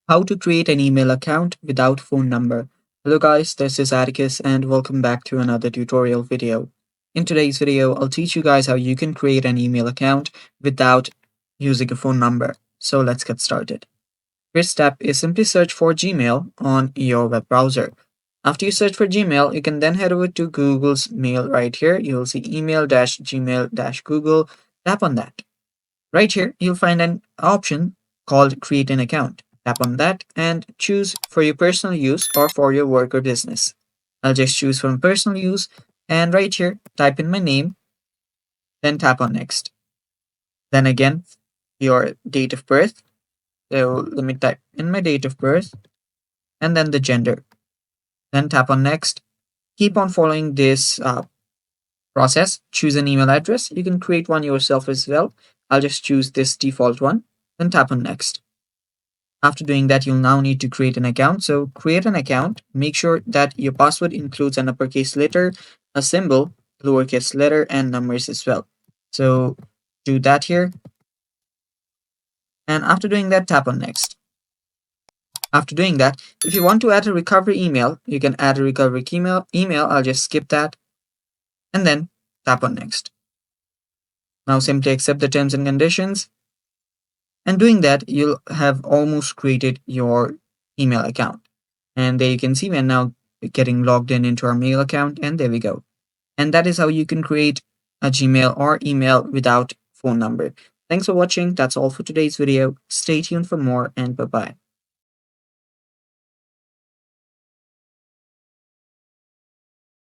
How to create an email account without phone number. Hello guys, this is Atticus and welcome back to another tutorial video. In today's video, I'll teach you guys how you can create an email account without using a phone number. So let's get started. First step is simply search for Gmail on your web browser. After you search for Gmail, you can then head over to Google's mail right here. You'll see email-gmail-google. Tap on that. Right here, you'll find an option called Create an Account. Tap on that and choose for your personal use or for your work or business. I'll just choose from personal use and right here, type in my name, then tap on Next. Then again, your date of birth. So let me type in my date of birth and then the gender. Then tap on Next. Keep on following this process. Choose an email address. You can create one yourself as well. I'll just choose this default one. Then tap on Next. After doing that, you'll now need to create an account. So create an account. Make sure that your password includes an uppercase letter, a symbol, lowercase letter, and numbers as well. So do that here. And after doing that, tap on Next. After doing that, if you want to add a recovery email, you can add a recovery email. I'll just skip that and then tap on Next. Now simply accept the terms and conditions. And doing that, you'll have almost created your email account. And there you can see we're now getting logged in into our mail account, and there we go. And that is how you can create a Gmail or email without phone number. Thanks for watching. That's all for today's video. Stay tuned for more, and bye-bye.